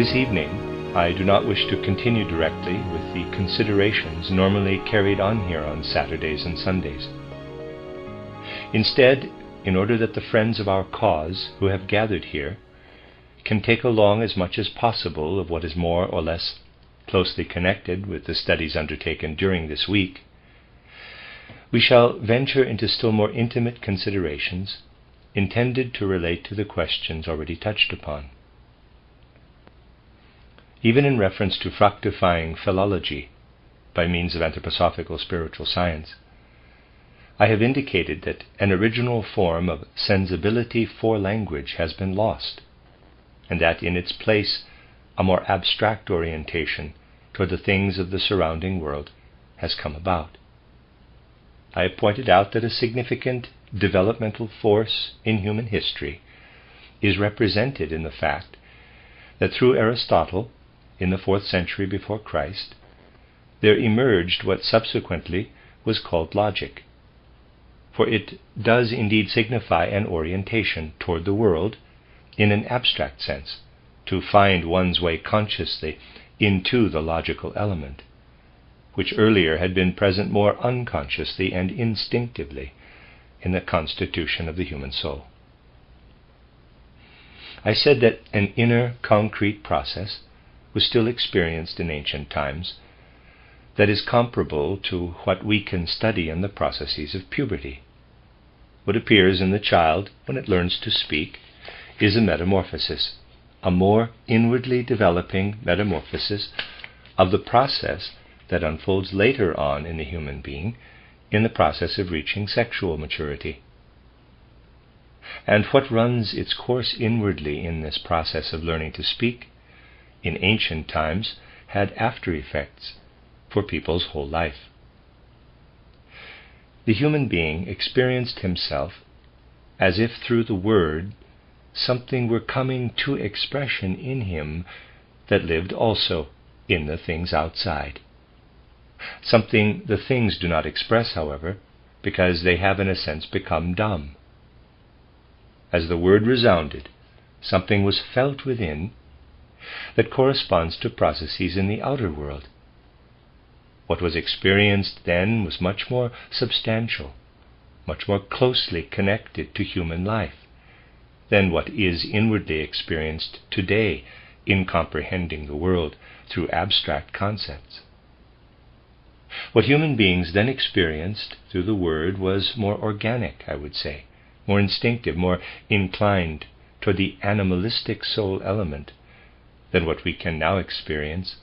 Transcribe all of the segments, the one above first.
This evening, I do not wish to continue directly with the considerations normally carried on here on Saturdays and Sundays. Instead, in order that the friends of our cause who have gathered here can take along as much as possible of what is more or less closely connected with the studies undertaken during this week, we shall venture into still more intimate considerations intended to relate to the questions already touched upon. Even in reference to fructifying philology by means of anthroposophical spiritual science, I have indicated that an original form of sensibility for language has been lost, and that in its place a more abstract orientation toward the things of the surrounding world has come about. I have pointed out that a significant developmental force in human history is represented in the fact that through Aristotle, in the 4th century before Christ, there emerged what subsequently was called logic. For it does indeed signify an orientation toward the world in an abstract sense, to find one's way consciously into the logical element, which earlier had been present more unconsciously and instinctively in the constitution of the human soul. I said that an inner concrete process was still experienced in ancient times that is comparable to what we can study in the processes of puberty. What appears in the child when it learns to speak is a metamorphosis, a more inwardly developing metamorphosis of the process that unfolds later on in the human being in the process of reaching sexual maturity. And what runs its course inwardly in this process of learning to speak in ancient times had after effects for people's whole life. The human being experienced himself as if through the word something were coming to expression in him that lived also in the things outside. Something the things do not express, however, because they have in a sense become dumb. As the word resounded, something was felt within that corresponds to processes in the outer world. What was experienced then was much more substantial, much more closely connected to human life than what is inwardly experienced today in comprehending the world through abstract concepts. What human beings then experienced through the word was more organic, I would say, more instinctive, more inclined toward the animalistic soul element than what we can now experience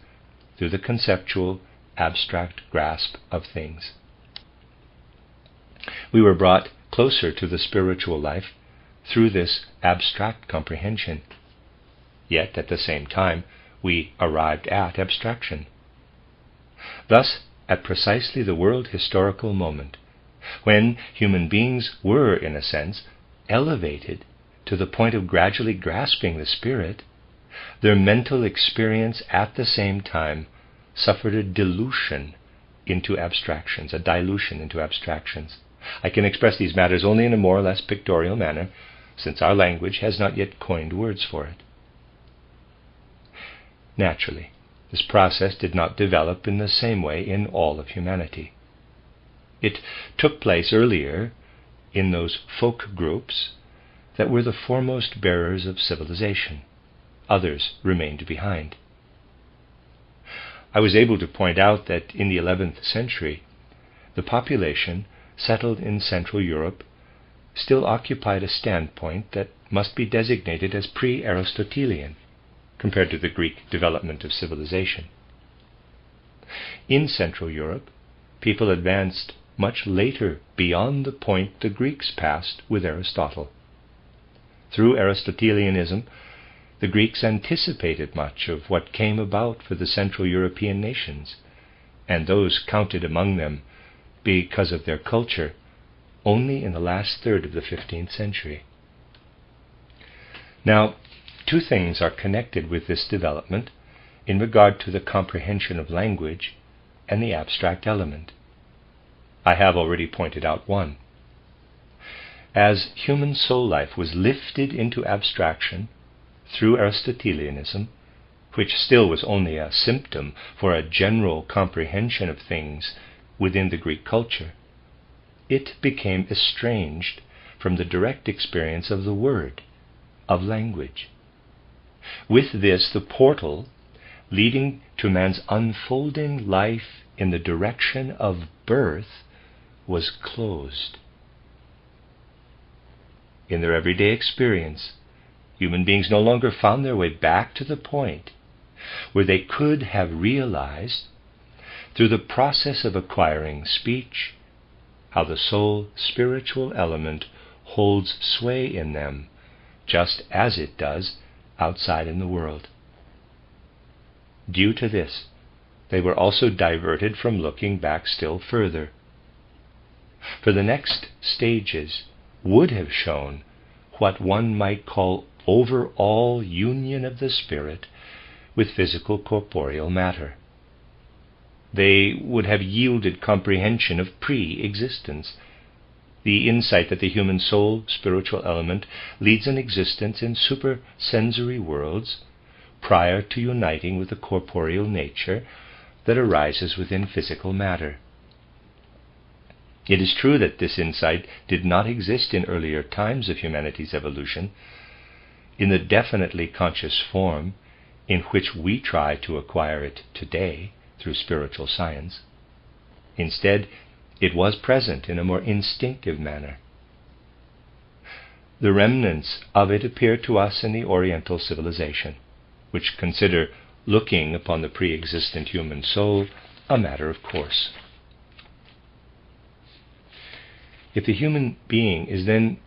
through the conceptual, abstract grasp of things. We were brought closer to the spiritual life through this abstract comprehension, yet at the same time we arrived at abstraction. Thus, at precisely the world historical moment, when human beings were, in a sense, elevated to the point of gradually grasping the spirit, their mental experience at the same time suffered a dilution into abstractions, a dilution into abstractions. I can express these matters only in a more or less pictorial manner, since our language has not yet coined words for it. Naturally, this process did not develop in the same way in all of humanity. It took place earlier in those folk groups that were the foremost bearers of civilization. Others remained behind. I was able to point out that in the 11th century, the population settled in Central Europe still occupied a standpoint that must be designated as pre-Aristotelian compared to the Greek development of civilization. In Central Europe, people advanced much later beyond the point the Greeks passed with Aristotle. Through Aristotelianism, the Greeks anticipated much of what came about for the Central European nations, and those counted among them, because of their culture, only in the last third of the 15th century. Now, two things are connected with this development in regard to the comprehension of language and the abstract element. I have already pointed out one. As human soul life was lifted into abstraction through Aristotelianism, which still was only a symptom for a general comprehension of things within the Greek culture, it became estranged from the direct experience of the word, of language. With this, the portal leading to man's unfolding life in the direction of birth was closed. In their everyday experience, human beings no longer found their way back to the point where they could have realized, through the process of acquiring speech, how the soul spiritual element holds sway in them, just as it does outside in the world. Due to this, they were also diverted from looking back still further. For the next stages would have shown what one might call overall union of the spirit with physical corporeal matter. They would have yielded comprehension of pre-existence, the insight that the human soul spiritual element leads an existence in supersensory worlds prior to uniting with the corporeal nature that arises within physical matter. It is true that this insight did not exist in earlier times of humanity's evolution in the definitely conscious form in which we try to acquire it today through spiritual science. Instead, it was present in a more instinctive manner. The remnants of it appear to us in the Oriental civilization, which consider looking upon the pre-existent human soul a matter of course. If the human being is then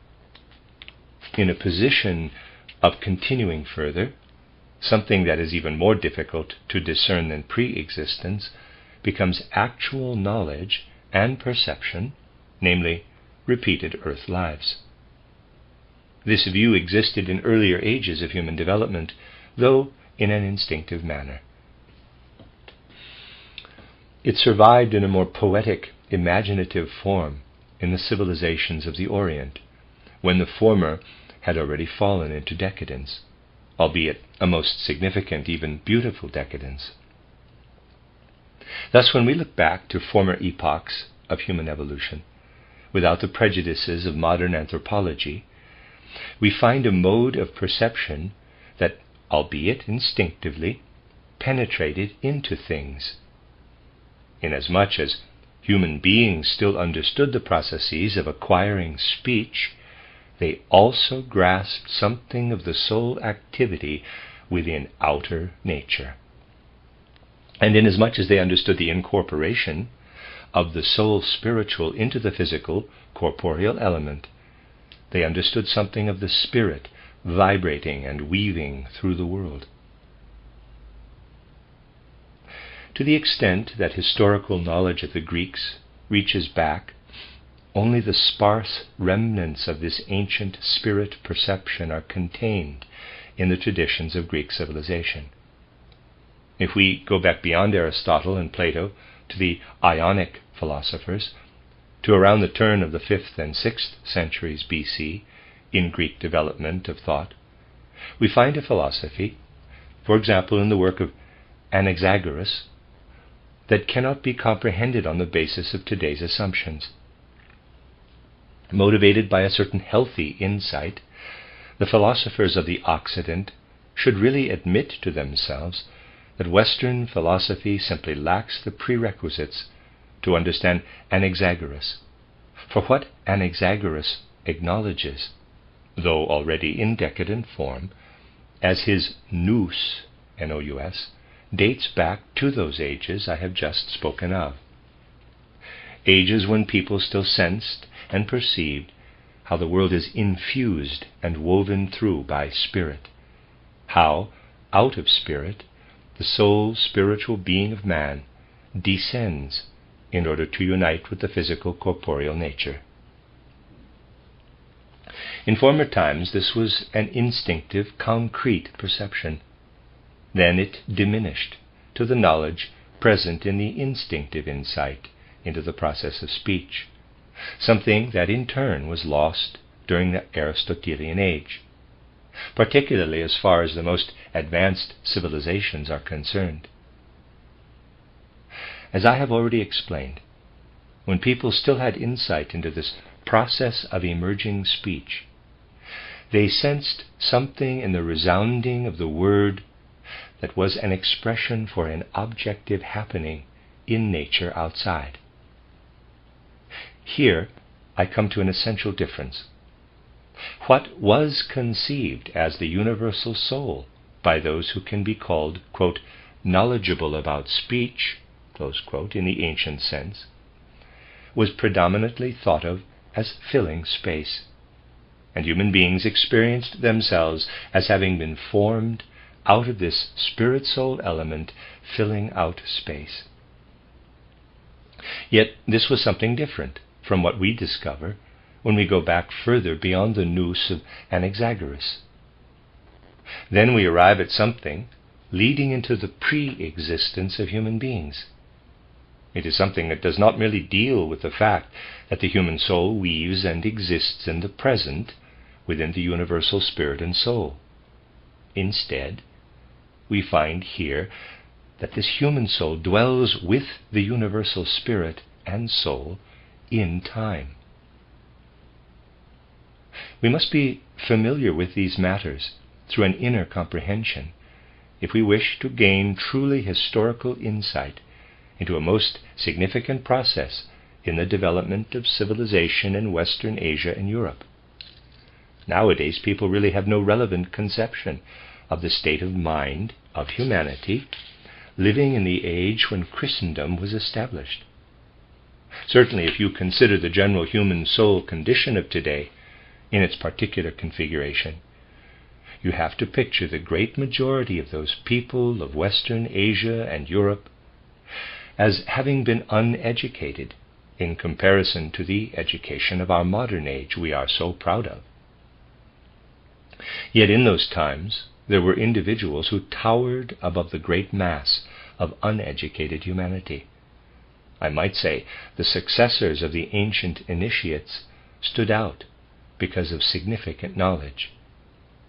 in a position of continuing further, something that is even more difficult to discern than pre-existence becomes actual knowledge and perception, namely repeated earth lives. This view existed in earlier ages of human development, though in an instinctive manner. It survived in a more poetic, imaginative form in the civilizations of the Orient, when the former had already fallen into decadence, albeit a most significant, even beautiful decadence. Thus, when we look back to former epochs of human evolution, without the prejudices of modern anthropology, we find a mode of perception that, albeit instinctively, penetrated into things. Inasmuch as human beings still understood the processes of acquiring speech, they also grasped something of the soul activity within outer nature. And inasmuch as they understood the incorporation of the soul spiritual into the physical, corporeal element, they understood something of the spirit vibrating and weaving through the world. To the extent that historical knowledge of the Greeks reaches back, only the sparse remnants of this ancient spirit perception are contained in the traditions of Greek civilization. If we go back beyond Aristotle and Plato to the Ionic philosophers, to around the turn of the 5th and 6th centuries BC in Greek development of thought, we find a philosophy, for example in the work of Anaxagoras, that cannot be comprehended on the basis of today's assumptions. Motivated by a certain healthy insight, the philosophers of the Occident should really admit to themselves that Western philosophy simply lacks the prerequisites to understand Anaxagoras. For what Anaxagoras acknowledges, though already in decadent form, as his nous, N-O-U-S, dates back to those ages I have just spoken of. Ages when people still sensed and perceived how the world is infused and woven through by spirit, how, out of spirit, the soul spiritual being of man descends in order to unite with the physical corporeal nature. In former times this was an instinctive, concrete perception. Then it diminished to the knowledge present in the instinctive insight into the process of speech, something that in turn was lost during the Aristotelian age. particularly as far as the most advanced civilizations are concerned. As I have already explained, when people still had insight into this process of emerging speech, they sensed something in the resounding of the word that was an expression for an objective happening in nature outside. Here I come to an essential difference. What was conceived as the universal soul by those who can be called, quote, knowledgeable about speech, close quote, in the ancient sense, was predominantly thought of as filling space, and human beings experienced themselves as having been formed out of this spirit-soul element filling out space. Yet this was something different from what we discover when we go back further beyond the nous of Anaxagoras. Then we arrive at something leading into the pre-existence of human beings. It is something that does not merely deal with the fact that the human soul weaves and exists in the present within the universal spirit and soul. Instead, we find here that this human soul dwells with the universal spirit and soul in time. We must be familiar with these matters through an inner comprehension if we wish to gain truly historical insight into a most significant process in the development of civilization in Western Asia and Europe. Nowadays, people really have no relevant conception of the state of mind of humanity living in the age when Christendom was established. Certainly, if you consider the general human soul condition of today in its particular configuration, you have to picture the great majority of those people of Western Asia and Europe as having been uneducated in comparison to the education of our modern age we are so proud of. Yet in those times, there were individuals who towered above the great mass of uneducated humanity. I might say the successors of the ancient initiates stood out because of significant knowledge.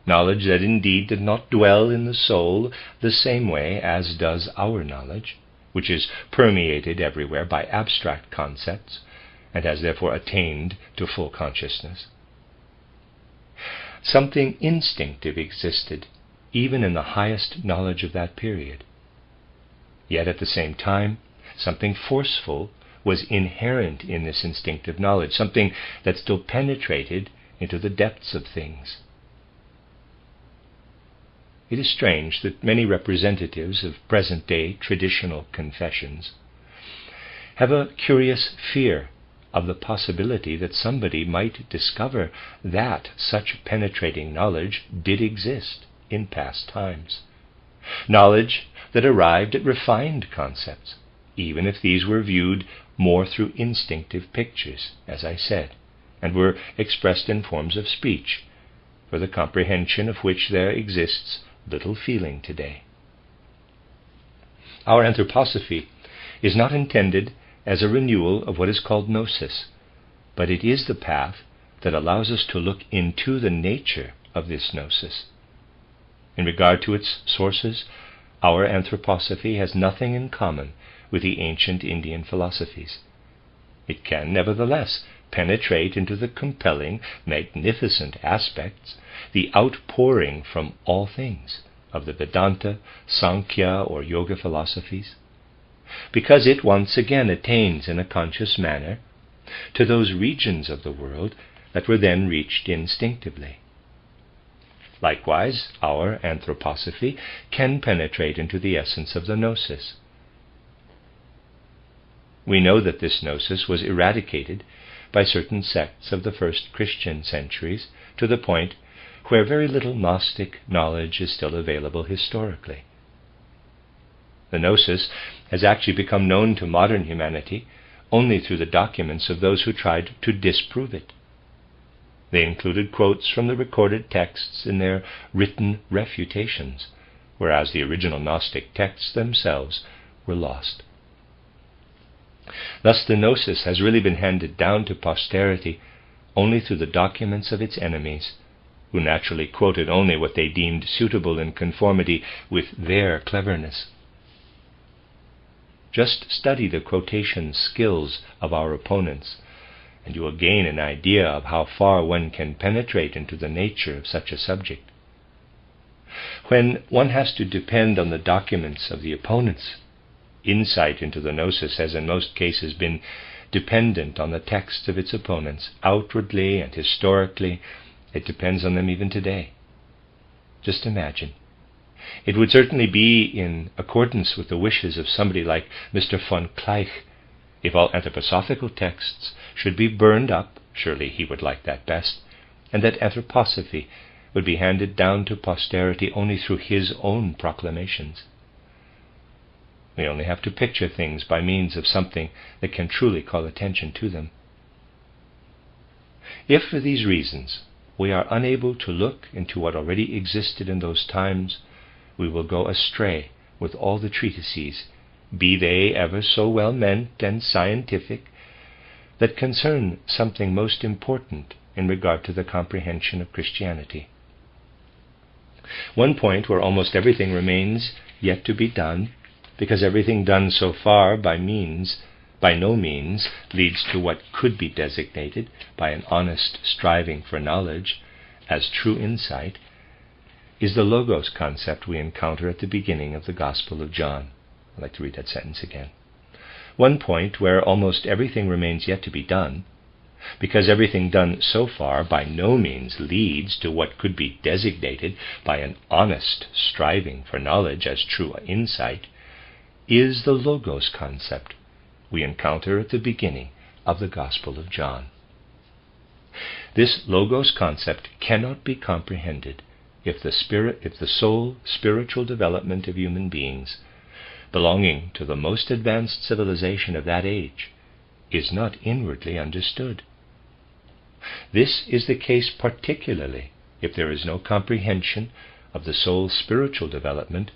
Knowledge that indeed did not dwell in the soul the same way as does our knowledge, which is permeated everywhere by abstract concepts and has therefore attained to full consciousness. Something instinctive existed even in the highest knowledge of that period. Yet at the same time, something forceful was inherent in this instinctive knowledge, something that still penetrated into the depths of things. It is strange that many representatives of present-day traditional confessions have a curious fear of the possibility that somebody might discover that such penetrating knowledge did exist in past times. Knowledge that arrived at refined concepts, even if these were viewed more through instinctive pictures, as I said, and were expressed in forms of speech, for the comprehension of which there exists little feeling today. Our Anthroposophy is not intended as a renewal of what is called gnosis, but it is the path that allows us to look into the nature of this gnosis. In regard to its sources, our Anthroposophy has nothing in common with the ancient Indian philosophies. It can, nevertheless, penetrate into the compelling, magnificent aspects, the outpouring from all things of the Vedanta, Sankhya, or Yoga philosophies, because it once again attains in a conscious manner to those regions of the world that were then reached instinctively. Likewise, our Anthroposophy can penetrate into the essence of the gnosis. We know that this gnosis was eradicated by certain sects of the first Christian centuries to the point where very little Gnostic knowledge is still available historically. The gnosis has actually become known to modern humanity only through the documents of those who tried to disprove it. They included quotes from the recorded texts in their written refutations, whereas the original Gnostic texts themselves were lost. Thus the gnosis has really been handed down to posterity only through the documents of its enemies, who naturally quoted only what they deemed suitable in conformity with their cleverness. Just study the quotation skills of our opponents, and you will gain an idea of how far one can penetrate into the nature of such a subject. When one has to depend on the documents of the opponents, insight into the gnosis has in most cases been dependent on the texts of its opponents. Outwardly and historically, it depends on them even today. Just imagine. It would certainly be in accordance with the wishes of somebody like Mr. von Kleich if all anthroposophical texts should be burned up, surely he would like that best, and that Anthroposophy would be handed down to posterity only through his own proclamations. We only have to picture things by means of something that can truly call attention to them. If for these reasons we are unable to look into what already existed in those times, we will go astray with all the treatises, be they ever so well meant and scientific, that concern something most important in regard to the comprehension of Christianity. One point where almost everything remains yet to be done, because everything done so far by no means leads to what could be designated by an honest striving for knowledge as true insight, is the logos concept we encounter at the beginning of the Gospel of John. I'd like to read that sentence again. One point where almost everything remains yet to be done, because everything done so far by no means leads to what could be designated by an honest striving for knowledge as true insight, is the logos concept we encounter at the beginning of the Gospel of John. This logos concept cannot be comprehended if the sole spiritual development of human beings, belonging to the most advanced civilization of that age, is not inwardly understood. This is the case particularly if there is no comprehension of the sole spiritual development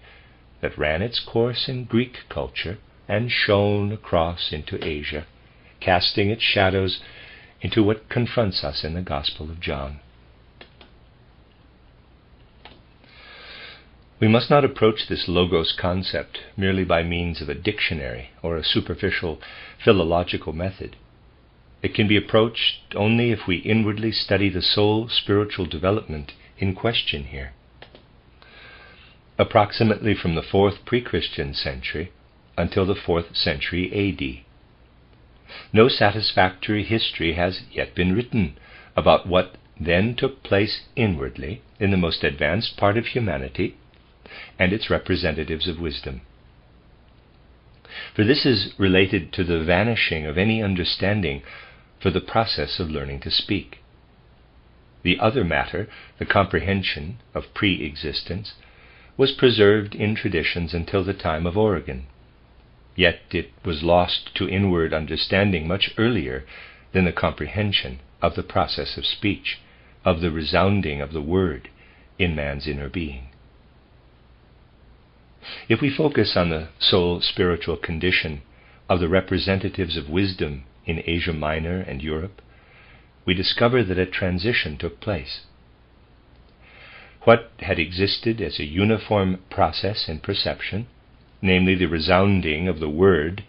that ran its course in Greek culture and shone across into Asia, casting its shadows into what confronts us in the Gospel of John. We must not approach this logos concept merely by means of a dictionary or a superficial philological method. It can be approached only if we inwardly study the sole spiritual development in question here. Approximately from the 4th pre-Christian century until the 4th century A.D., no satisfactory history has yet been written about what then took place inwardly in the most advanced part of humanity and its representatives of wisdom. For this is related to the vanishing of any understanding for the process of learning to speak. The other matter, the comprehension of pre-existence, was preserved in traditions until the time of Origen. Yet it was lost to inward understanding much earlier than the comprehension of the process of speech, of the resounding of the word in man's inner being. If we focus on the sole spiritual condition of the representatives of wisdom in Asia Minor and Europe, we discover that a transition took place. What had existed as a uniform process in perception, namely the resounding of the word,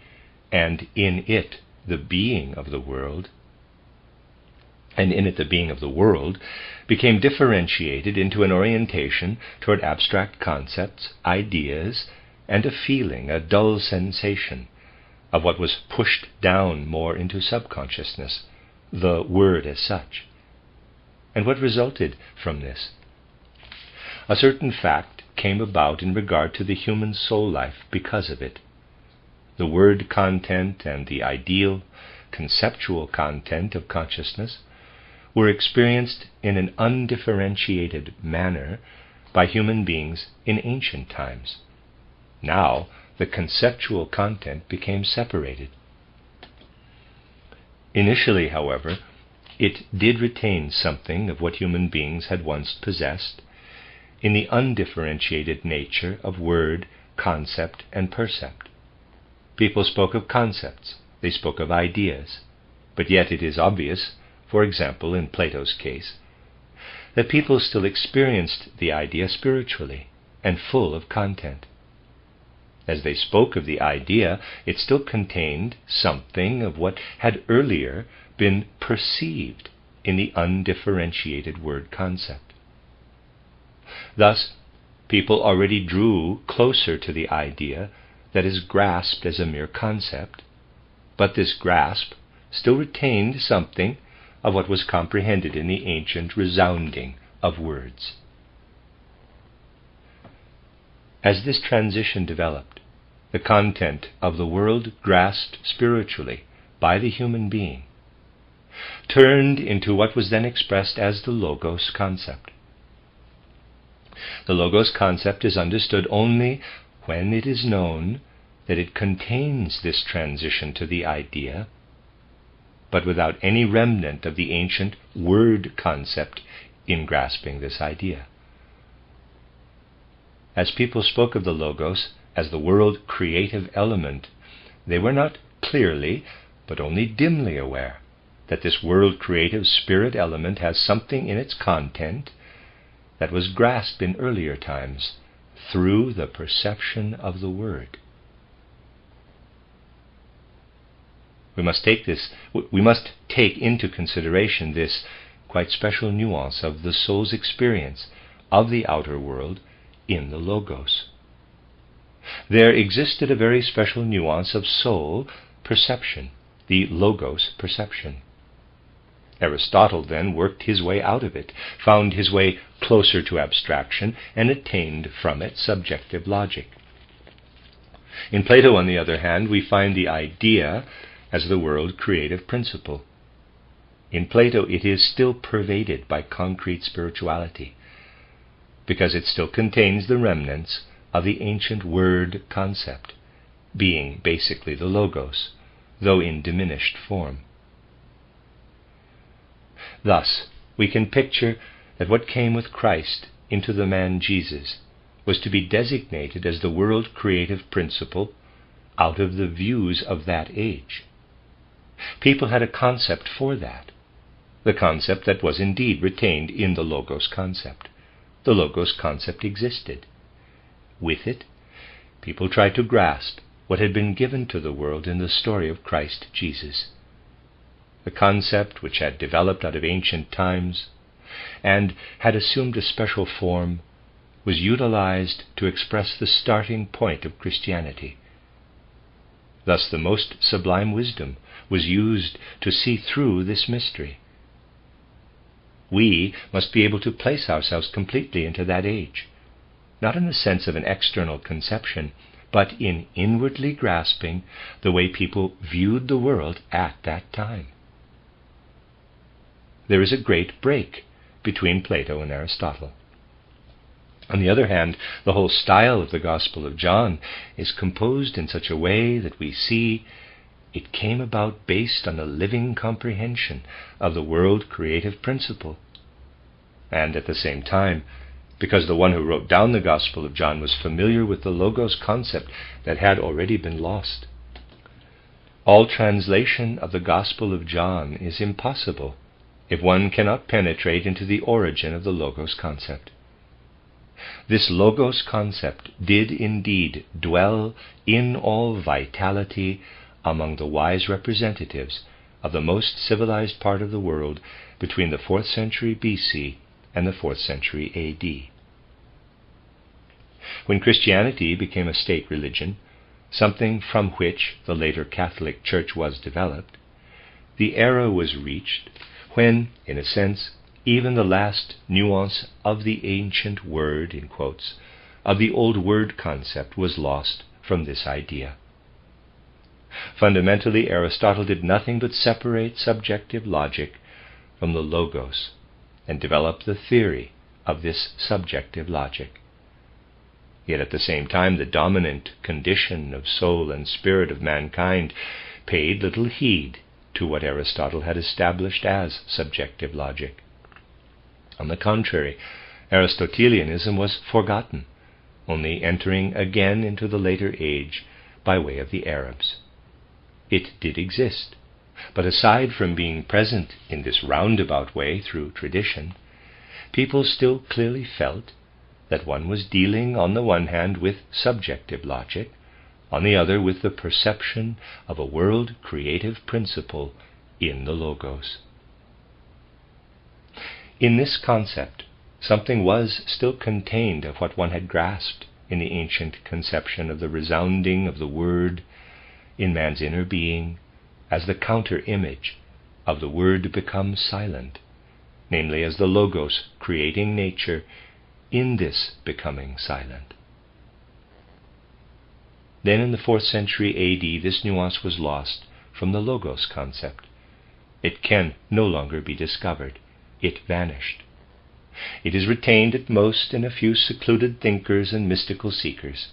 and in it the being of the world, became differentiated into an orientation toward abstract concepts, ideas, and a feeling, a dull sensation, of what was pushed down more into subconsciousness, the word as such. And what resulted from this? A certain fact came about in regard to the human soul life because of it. The word content and the ideal, conceptual content of consciousness were experienced in an undifferentiated manner by human beings in ancient times. Now, the conceptual content became separated. Initially, however, it did retain something of what human beings had once possessed in the undifferentiated nature of word, concept, and percept. People spoke of concepts, they spoke of ideas, but yet it is obvious, for example in Plato's case, the people still experienced the idea spiritually and full of content. As they spoke of the idea, it still contained something of what had earlier been perceived in the undifferentiated word concept. Thus, people already drew closer to the idea that is grasped as a mere concept, but this grasp still retained something of what was comprehended in the ancient resounding of words. As this transition developed, the content of the world grasped spiritually by the human being turned into what was then expressed as the logos concept. The logos concept is understood only when it is known that it contains this transition to the idea, but without any remnant of the ancient word concept in grasping this idea. As people spoke of the logos as the world creative element, they were not clearly, but only dimly aware that this world creative spirit element has something in its content that was grasped in earlier times through the perception of the word. We must take into consideration this quite special nuance of the soul's experience of the outer world in the logos. There existed a very special nuance of soul perception, the logos perception. Aristotle then worked his way out of it, found his way closer to abstraction, and attained from it subjective logic. In Plato, on the other hand, we find the idea as the world creative principle. In Plato, it is still pervaded by concrete spirituality, because it still contains the remnants of the ancient word concept, being basically the logos, though in diminished form. Thus, we can picture that what came with Christ into the man Jesus was to be designated as the world creative principle out of the views of that age. People had a concept for that, the concept that was indeed retained in the logos concept. The logos concept existed. With it, people tried to grasp what had been given to the world in the story of Christ Jesus. The concept, which had developed out of ancient times and had assumed a special form, was utilized to express the starting point of Christianity. Thus the most sublime wisdom was used to see through this mystery. We must be able to place ourselves completely into that age, not in the sense of an external conception, but in inwardly grasping the way people viewed the world at that time. There is a great break between Plato and Aristotle. On the other hand, the whole style of the Gospel of John is composed in such a way that we see it came about based on a living comprehension of the world creative principle. And at the same time, because the one who wrote down the Gospel of John was familiar with the logos concept that had already been lost. All translation of the Gospel of John is impossible if one cannot penetrate into the origin of the logos concept. This logos concept did indeed dwell in all vitality among the wise representatives of the most civilized part of the world between the 4th century BC and the 4th century AD. When Christianity became a state religion, something from which the later Catholic Church was developed, the era was reached when, in a sense, even the last nuance of the ancient word, in quotes, of the old word concept was lost from this idea. Fundamentally, Aristotle did nothing but separate subjective logic from the logos and develop the theory of this subjective logic. Yet at the same time, the dominant condition of soul and spirit of mankind paid little heed to what Aristotle had established as subjective logic. On the contrary, Aristotelianism was forgotten, only entering again into the later age by way of the Arabs. It did exist, but aside from being present in this roundabout way through tradition, people still clearly felt that one was dealing on the one hand with subjective logic, on the other with the perception of a world creative principle in the Logos. In this concept, something was still contained of what one had grasped in the ancient conception of the resounding of the word in man's inner being as the counter-image of the word become silent, namely as the Logos creating nature in this becoming silent. Then in the 4th century AD, this nuance was lost from the Logos concept. It can no longer be discovered. It vanished. It is retained at most in a few secluded thinkers and mystical seekers.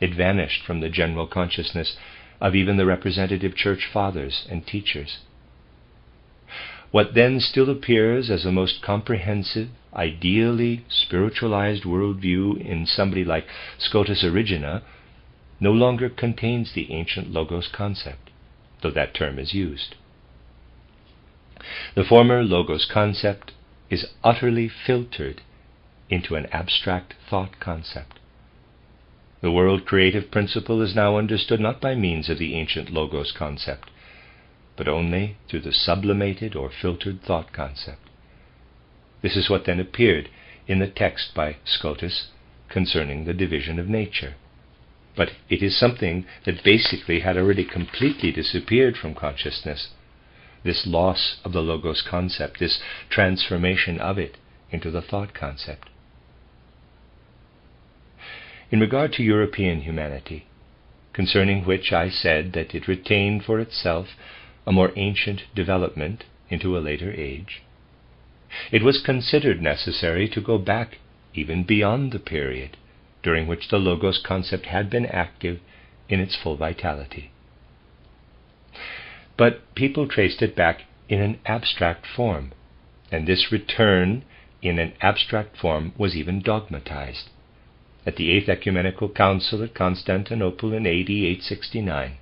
It vanished from the general consciousness of even the representative church fathers and teachers. What then still appears as a most comprehensive, ideally spiritualized worldview in somebody like Scotus Erigena no longer contains the ancient Logos concept, though that term is used. The former Logos concept is utterly filtered into an abstract thought concept. The world creative principle is now understood not by means of the ancient Logos concept, but only through the sublimated or filtered thought concept. This is what then appeared in the text by Scotus concerning the division of nature. But it is something that basically had already completely disappeared from consciousness. This loss of the Logos concept, this transformation of it into the thought concept. In regard to European humanity, concerning which I said that it retained for itself a more ancient development into a later age, it was considered necessary to go back even beyond the period during which the Logos concept had been active in its full vitality. But people traced it back in an abstract form, and this return in an abstract form was even dogmatized. At the 8th Ecumenical Council at Constantinople in AD 869,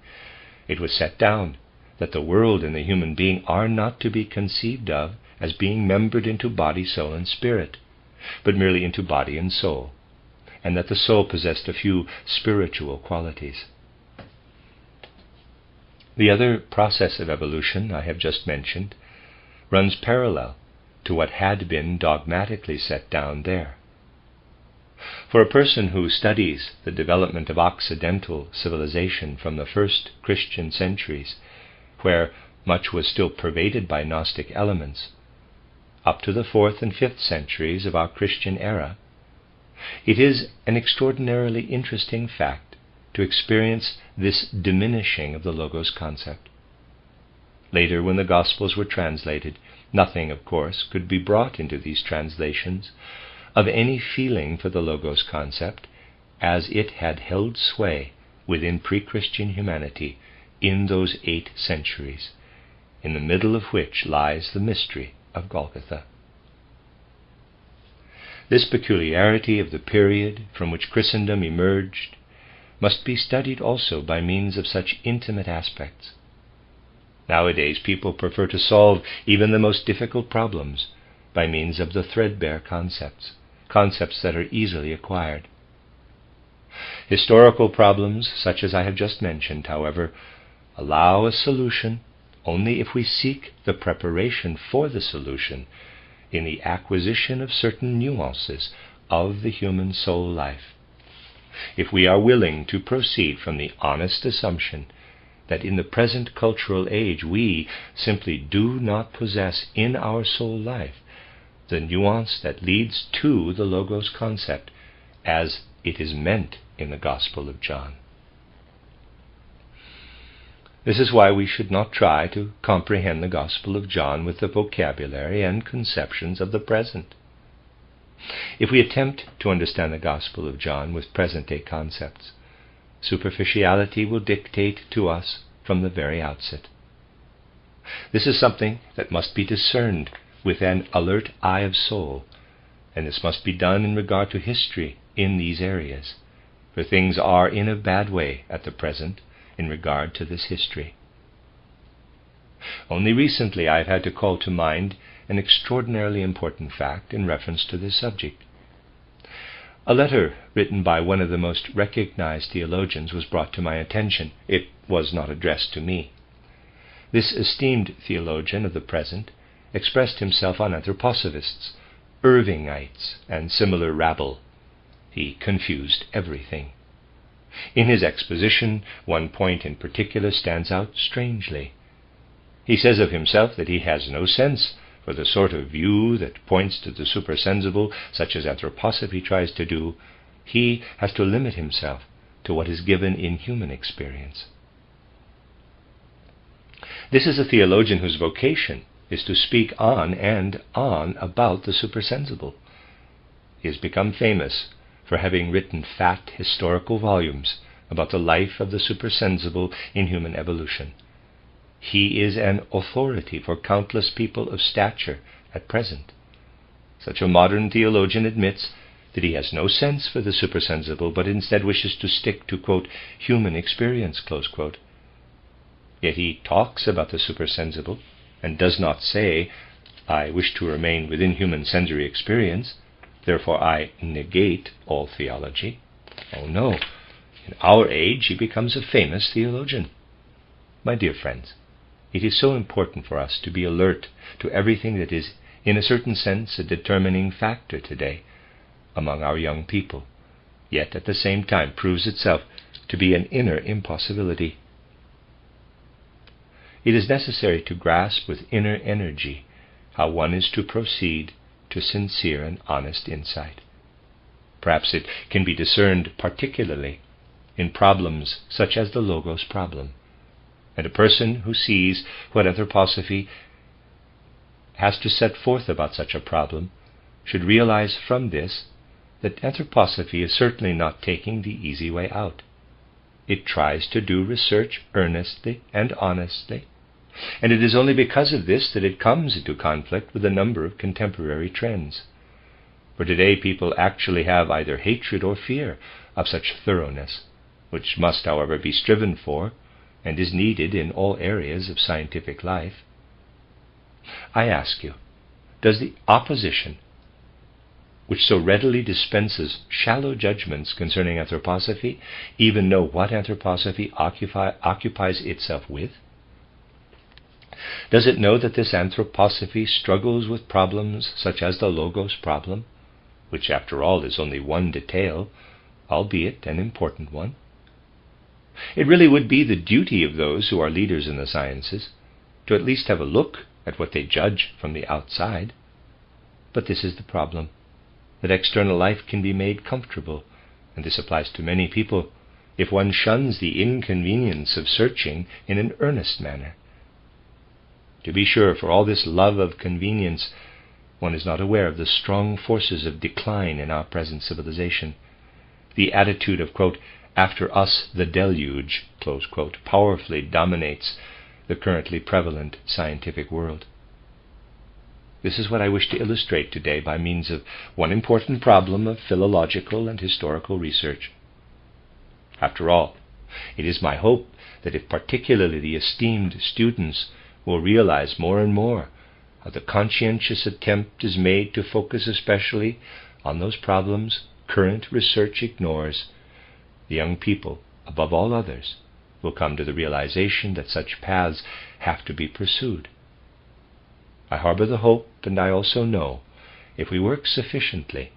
it was set down that the world and the human being are not to be conceived of as being membered into body, soul, and spirit, but merely into body and soul, and that the soul possessed a few spiritual qualities. The other process of evolution I have just mentioned runs parallel to what had been dogmatically set down there. For a person who studies the development of Occidental civilization from the first Christian centuries, where much was still pervaded by Gnostic elements, up to the 4th and 5th centuries of our Christian era, it is an extraordinarily interesting fact to experience this diminishing of the Logos concept. Later, when the Gospels were translated, nothing, of course, could be brought into these translations of any feeling for the Logos concept as it had held sway within pre-Christian humanity in those 8 centuries, in the middle of which lies the mystery of Golgotha. This peculiarity of the period from which Christendom emerged must be studied also by means of such intimate aspects. Nowadays people prefer to solve even the most difficult problems by means of the threadbare concepts that are easily acquired. Historical problems, such as I have just mentioned, however, allow a solution only if we seek the preparation for the solution in the acquisition of certain nuances of the human soul life. If we are willing to proceed from the honest assumption that in the present cultural age we simply do not possess in our soul life the nuance that leads to the Logos concept as it is meant in the Gospel of John. This is why we should not try to comprehend the Gospel of John with the vocabulary and conceptions of the present. If we attempt to understand the Gospel of John with present-day concepts, superficiality will dictate to us from the very outset. This is something that must be discerned with an alert eye of soul, and this must be done in regard to history in these areas, for things are in a bad way at the present in regard to this history. Only recently I have had to call to mind an extraordinarily important fact in reference to this subject. A letter written by one of the most recognized theologians was brought to my attention. It was not addressed to me. This esteemed theologian of the present expressed himself on anthroposophists, Irvingites, and similar rabble. He confused everything. In his exposition, one point in particular stands out strangely. He says of himself that he has no sense for the sort of view that points to the supersensible, such as anthroposophy tries to do. He has to limit himself to what is given in human experience. This is a theologian whose vocation is to speak on and on about the supersensible. He has become famous for having written fat historical volumes about the life of the supersensible in human evolution. He is an authority for countless people of stature at present. Such a modern theologian admits that he has no sense for the supersensible, but instead wishes to stick to, quote, human experience, close quote. Yet he talks about the supersensible and does not say, I wish to remain within human sensory experience, therefore I negate all theology. Oh no, in our age he becomes a famous theologian. My dear friends, it is so important for us to be alert to everything that is, in a certain sense, a determining factor today among our young people, yet at the same time proves itself to be an inner impossibility. It is necessary to grasp with inner energy how one is to proceed to sincere and honest insight. Perhaps it can be discerned particularly in problems such as the Logos problem, and a person who sees what Anthroposophy has to set forth about such a problem should realize from this that Anthroposophy is certainly not taking the easy way out. It tries to do research earnestly and honestly, and it is only because of this that it comes into conflict with a number of contemporary trends. For today people actually have either hatred or fear of such thoroughness, which must, however, be striven for and is needed in all areas of scientific life. I ask you, does the opposition, which so readily dispenses shallow judgments concerning Anthroposophy, even know what Anthroposophy occupies itself with? Does it know that this Anthroposophy struggles with problems such as the Logos problem, which after all is only one detail, albeit an important one? It really would be the duty of those who are leaders in the sciences to at least have a look at what they judge from the outside. But this is the problem, that external life can be made comfortable, and this applies to many people, if one shuns the inconvenience of searching in an earnest manner. To be sure, for all this love of convenience, one is not aware of the strong forces of decline in our present civilization. The attitude of, quote, after us the deluge, close quote, powerfully dominates the currently prevalent scientific world. This is what I wish to illustrate today by means of one important problem of philological and historical research. After all, it is my hope that if particularly the esteemed students will realize more and more how the conscientious attempt is made to focus especially on those problems current research ignores, the young people, above all others, will come to the realization that such paths have to be pursued. I harbor the hope, and I also know, if we work sufficiently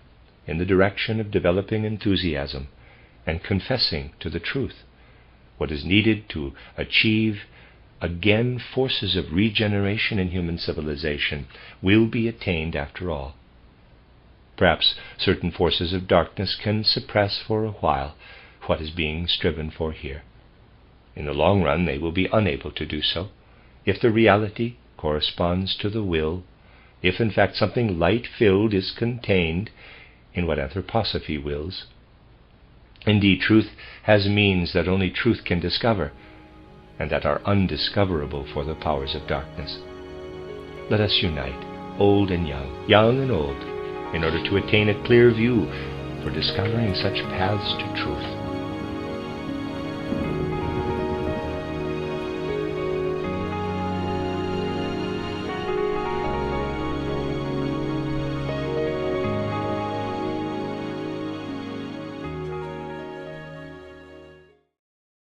in the direction of developing enthusiasm and confessing to the truth, what is needed to achieve again forces of regeneration in human civilization will be attained after all. Perhaps certain forces of darkness can suppress for a while what is being striven for here. In the long run they will be unable to do so, if the reality corresponds to the will, if in fact something light-filled is contained in what Anthroposophy wills. Indeed, truth has means that only truth can discover, and that are undiscoverable for the powers of darkness. Let us unite, old and young and old, in order to attain a clear view for discovering such paths to truth.